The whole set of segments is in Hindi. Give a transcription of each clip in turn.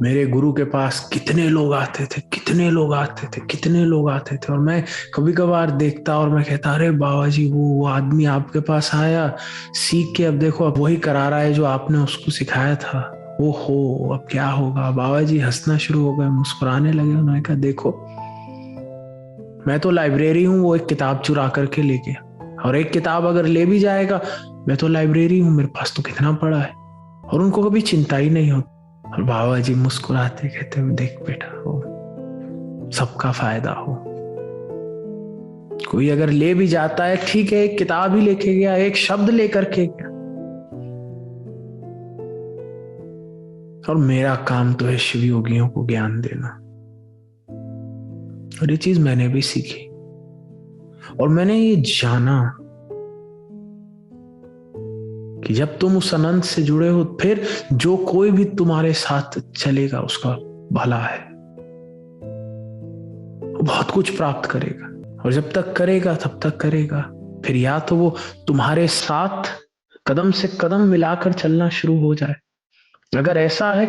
मेरे गुरु के पास कितने लोग आते थे, कितने लोग आते थे, कितने लोग आते थे। और मैं कभी कभार देखता और मैं कहता, अरे बाबा जी, वो आदमी आपके पास आया, सीख के अब देखो अब वही करा रहा है जो आपने उसको सिखाया था। वो हो अब क्या होगा। बाबा जी हंसना शुरू हो गए, मुस्कुराने लगे। उन्होंने कहा, देखो मैं तो लाइब्रेरी हूँ, वो एक किताब चुरा करके ले गया, और एक किताब अगर ले भी जाएगा, मैं तो लाइब्रेरी हूँ, मेरे पास तो कितना पड़ा है। और उनको कभी चिंता ही नहीं होती। और बाबा जी मुस्कुराते कहते हुए, देख बेटा, हो सबका फायदा हो। कोई अगर ले भी जाता है, ठीक है, एक किताब ही लेके गया, एक शब्द लेकर के गया, और मेरा काम तो है शिव योगियों को ज्ञान देना। और ये चीज मैंने भी सीखी, और मैंने ये जाना कि जब तुम उस अनंत से जुड़े हो, फिर जो कोई भी तुम्हारे साथ चलेगा उसका भला है, वो बहुत कुछ प्राप्त करेगा। और जब तक करेगा तब तक करेगा। फिर या तो वो तुम्हारे साथ कदम से कदम मिलाकर चलना शुरू हो जाए, अगर ऐसा है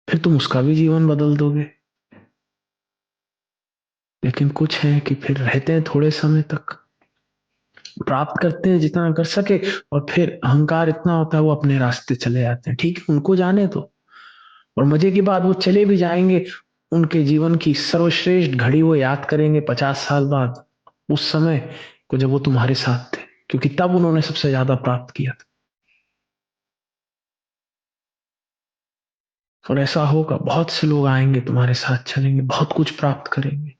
फिर तुम उसका भी जीवन बदल दोगे। लेकिन कुछ है कि फिर रहते हैं थोड़े समय तक, प्राप्त करते हैं जितना कर सके, और फिर अहंकार इतना होता है वो अपने रास्ते चले जाते हैं। ठीक है, उनको जाने दो। और मजे की बात, वो चले भी जाएंगे, उनके जीवन की सर्वश्रेष्ठ घड़ी वो याद करेंगे 50 साल बाद, उस समय को जब वो तुम्हारे साथ थे, क्योंकि तब उन्होंने सबसे ज्यादा प्राप्त किया था। और ऐसा होगा, बहुत से लोग आएंगे तुम्हारे साथ, चलेंगे, बहुत कुछ प्राप्त करेंगे।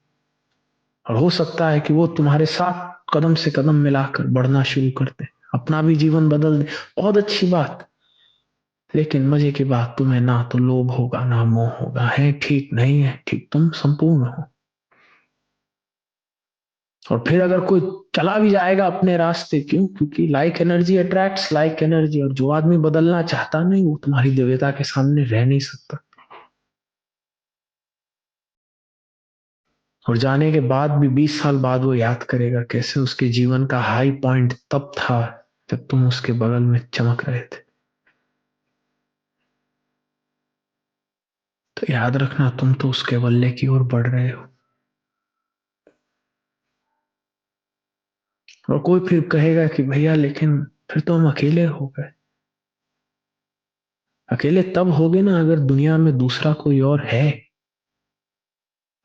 और हो सकता है कि वो तुम्हारे साथ कदम से कदम मिलाकर बढ़ना शुरू कर दे, अपना भी जीवन बदल दे। बहुत अच्छी बात। लेकिन मजे की बात, तुम्हें ना तो लोभ होगा ना मोह होगा। है ठीक, नहीं है ठीक, तुम संपूर्ण हो। और फिर अगर कोई चला भी जाएगा अपने रास्ते, क्यों? क्योंकि like energy attracts like energy. और जो आदमी बदलना चाहता नहीं, वो तुम्हारी दिव्यता के सामने रह नहीं सकता। और जाने के बाद भी 20 साल बाद वो याद करेगा कैसे उसके जीवन का हाई पॉइंट तब था जब तुम उसके बगल में चमक रहे थे। तो याद रखना, तुम तो उसके बल्ले की ओर बढ़ रहे हो। और कोई फिर कहेगा कि भैया लेकिन फिर तो हम अकेले हो गए। अकेले तब होगे ना अगर दुनिया में दूसरा कोई और है।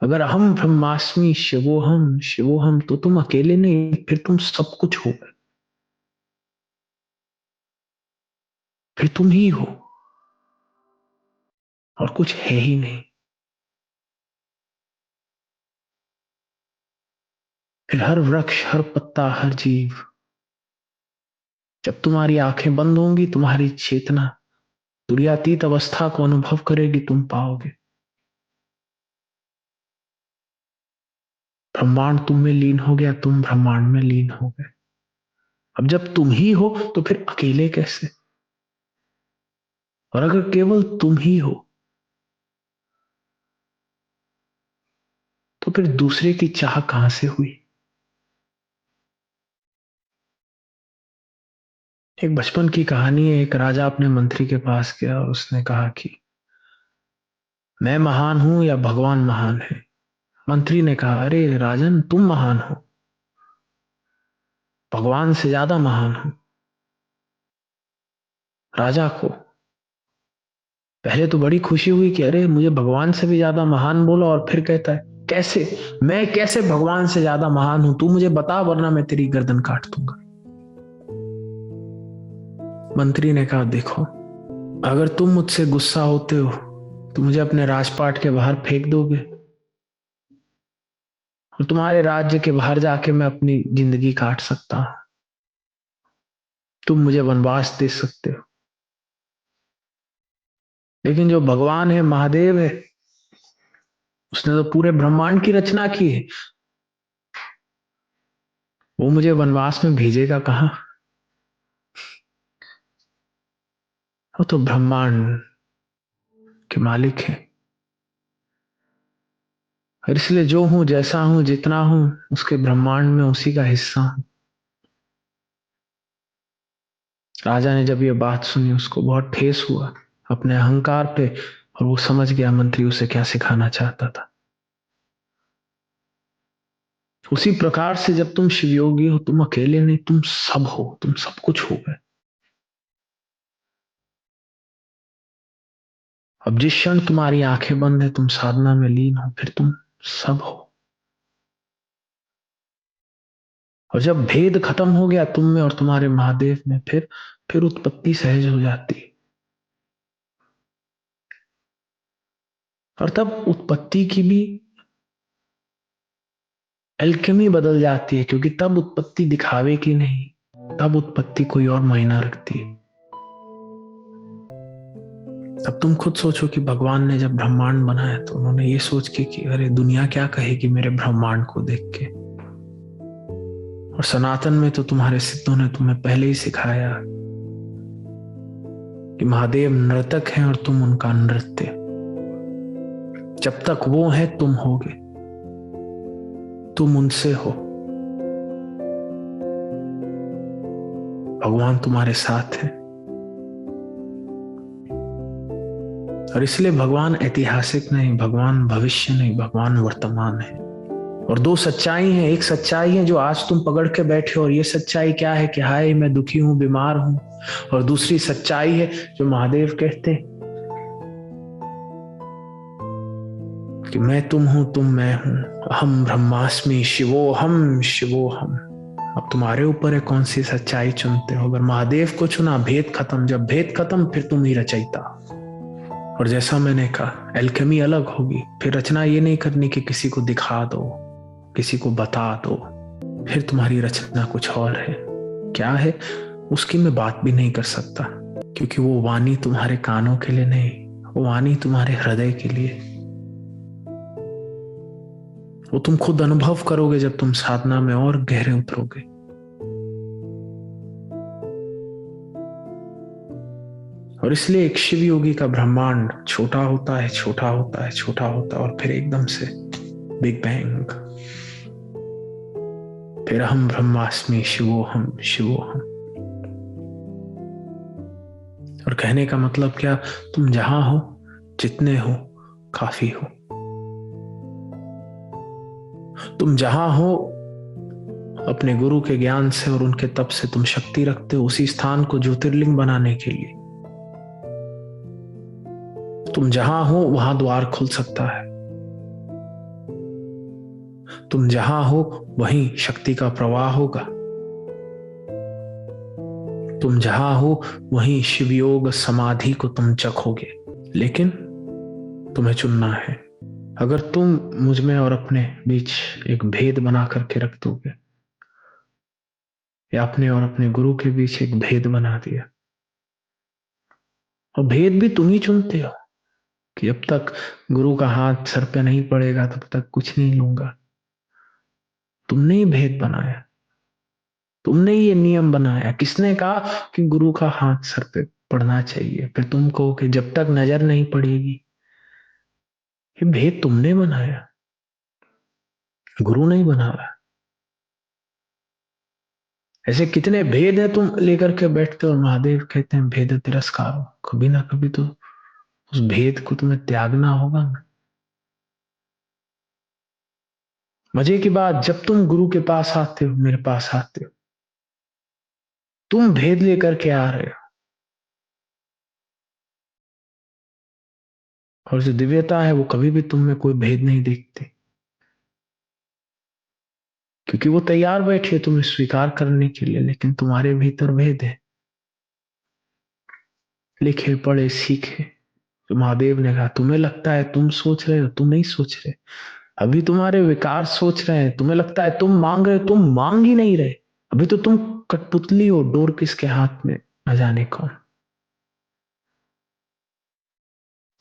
अगर हम ब्रह्मास्मि शिवोहम शिवोहम, तो तुम अकेले नहीं, फिर तुम सब कुछ हो गए। फिर तुम ही हो, और कुछ है ही नहीं। फिर हर वृक्ष, हर पत्ता, हर जीव, जब तुम्हारी आंखें बंद होंगी, तुम्हारी चेतना तुरीयातीत अवस्था को अनुभव करेगी, तुम पाओगे ब्रह्मांड तुम में लीन हो गया, तुम ब्रह्मांड में लीन हो गए। अब जब तुम ही हो तो फिर अकेले कैसे? और अगर केवल तुम ही हो, तो फिर दूसरे की चाह कहां से हुई? एक बचपन की कहानी है। एक राजा अपने मंत्री के पास गया और उसने कहा कि मैं महान हूं या भगवान महान है? मंत्री ने कहा, अरे राजन, तुम महान हो, भगवान से ज्यादा महान हो। राजा को पहले तो बड़ी खुशी हुई कि अरे मुझे भगवान से भी ज्यादा महान बोला, और फिर कहता है, कैसे? मैं कैसे भगवान से ज्यादा महान हूं? तू मुझे बता, वरना मैं तेरी गर्दन काट दूंगा। मंत्री ने कहा, देखो, अगर तुम मुझसे गुस्सा होते हो तो मुझे अपने राजपाट के बाहर फेंक दोगे, और तुम्हारे राज्य के बाहर जाके मैं अपनी जिंदगी काट सकता हूं। तुम मुझे वनवास दे सकते हो। लेकिन जो भगवान है, महादेव है, उसने तो पूरे ब्रह्मांड की रचना की है, वो मुझे वनवास में भेजेगा कहाँ? वो तो ब्रह्मांड के मालिक है। और इसलिए जो हूं, जैसा हूं, जितना हूं, उसके ब्रह्मांड में उसी का हिस्सा हूं। राजा ने जब ये बात सुनी, उसको बहुत ठेस हुआ। अपने अहंकार पे, और वो समझ गया मंत्री उसे क्या सिखाना चाहता था। उसी प्रकार से जब तुम शिवयोगी हो, तुम अकेले नहीं, तुम सब हो, तुम सब कुछ हो गए। अब जिस क्षण तुम्हारी आंखें बंद है, तुम साधना में लीन हो, फिर तुम सब हो। और जब भेद खत्म हो गया तुम में और तुम्हारे महादेव में, फिर उत्पत्ति सहज हो जाती। और तब उत्पत्ति की भी एल्केमी बदल जाती है, क्योंकि तब उत्पत्ति दिखावे की नहीं, तब उत्पत्ति कोई और मायना रखती है। तब तुम खुद सोचो कि भगवान ने जब ब्रह्मांड बनाया तो उन्होंने ये सोच के कि अरे दुनिया क्या कहेगी मेरे ब्रह्मांड को देख के। और सनातन में तो तुम्हारे सिद्धों ने तुम्हें पहले ही सिखाया कि महादेव नर्तक हैं और तुम उनका नृत्य। जब तक वो है तुम होगे, तुम उनसे हो, भगवान तुम्हारे साथ है। और इसलिए भगवान ऐतिहासिक नहीं, भगवान भविष्य नहीं, भगवान वर्तमान है। और दो सच्चाई हैं, एक सच्चाई है जो आज तुम पकड़ के बैठे हो, और ये सच्चाई क्या है कि हाय मैं दुखी हूं, बीमार हूं। और दूसरी सच्चाई है जो महादेव कहते हैं कि मैं तुम हूं, तुम मैं हूं, अहम ब्रह्मास्मि शिवोहम शिवोहम। अब तुम्हारे ऊपर है कौन सी सच्चाई चुनते हो। अगर महादेव को चुना, भेद खत्म, जब भेद खत्म फिर तुम ही रचयिता। और जैसा मैंने कहा, एल्केमी अलग होगी। फिर रचना ये नहीं करनी कि किसी को दिखा दो, किसी को बता दो, फिर तुम्हारी रचना कुछ और है। क्या है उसकी मैं बात भी नहीं कर सकता, क्योंकि वो वाणी तुम्हारे कानों के लिए नहीं, वो वाणी तुम्हारे हृदय के लिए। वो तुम खुद अनुभव करोगे जब तुम साधना में और गहरे उतरोगे। और इसलिए एक शिव योगी का ब्रह्मांड छोटा होता है, छोटा होता है, छोटा होता है, और फिर एकदम से बिग बैंग, फिर हम ब्रह्मास्मि शिवोहम शिवोहम। और कहने का मतलब क्या, तुम जहां हो, जितने हो, काफी हो। तुम जहां हो, अपने गुरु के ज्ञान से और उनके तप से तुम शक्ति रखते हो उसी स्थान को ज्योतिर्लिंग बनाने के लिए। तुम जहां हो वहां द्वार खुल सकता है। तुम जहां हो वहीं शक्ति का प्रवाह होगा। तुम जहां हो वहीं शिवयोग समाधि को तुम चखोगे। लेकिन तुम्हें चुनना है। अगर तुम मुझ में और अपने बीच एक भेद बना करके रख दोगे, या अपने और अपने गुरु के बीच एक भेद बना दिया, और भेद भी तुम ही चुनते हो कि जब तक गुरु का हाथ सर पे नहीं पड़ेगा तब तक कुछ नहीं लूंगा। तुमने ही भेद बनाया, तुमने ही ये नियम बनाया। किसने कहा कि गुरु का हाथ सर पे पड़ना चाहिए, फिर तुम कहो कि जब तक नजर नहीं पड़ेगी। ये भेद तुमने बनाया, गुरु नहीं बना रहा। ऐसे कितने भेद है तुम लेकर के बैठते हो, और महादेव कहते हैं भेद तिरस्कार हो। कभी ना कभी तो उस भेद को तुम्हें त्यागना होगा ना। मजे की बात, जब तुम गुरु के पास आते हो, मेरे पास आते हो, तुम भेद लेकर के आ रहे हो। और जो दिव्यता है वो कभी भी तुम में कोई भेद नहीं देखती, क्योंकि वो तैयार बैठी है तुम्हें स्वीकार करने के लिए। लेकिन तुम्हारे भीतर भेद है, लिखे पढ़े सीखे। तो महादेव ने कहा तुम्हें लगता है तुम सोच रहे हो, तुम नहीं सोच रहे। अभी तुम्हारे विकार सोच रहे हैं। तुम्हें लगता है तुम मांग रहे हो, तुम मांग ही नहीं रहे। अभी तो तुम कठपुतली हो, डोर किसके हाथ में न जाने कौन।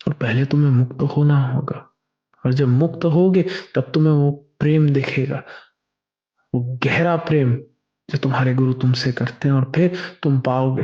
और पहले तुम्हें मुक्त होना होगा। और जब मुक्त होगे तब तुम्हें वो प्रेम दिखेगा, वो गहरा प्रेम जो तुम्हारे गुरु तुमसे करते हैं। और फिर तुम पाओगे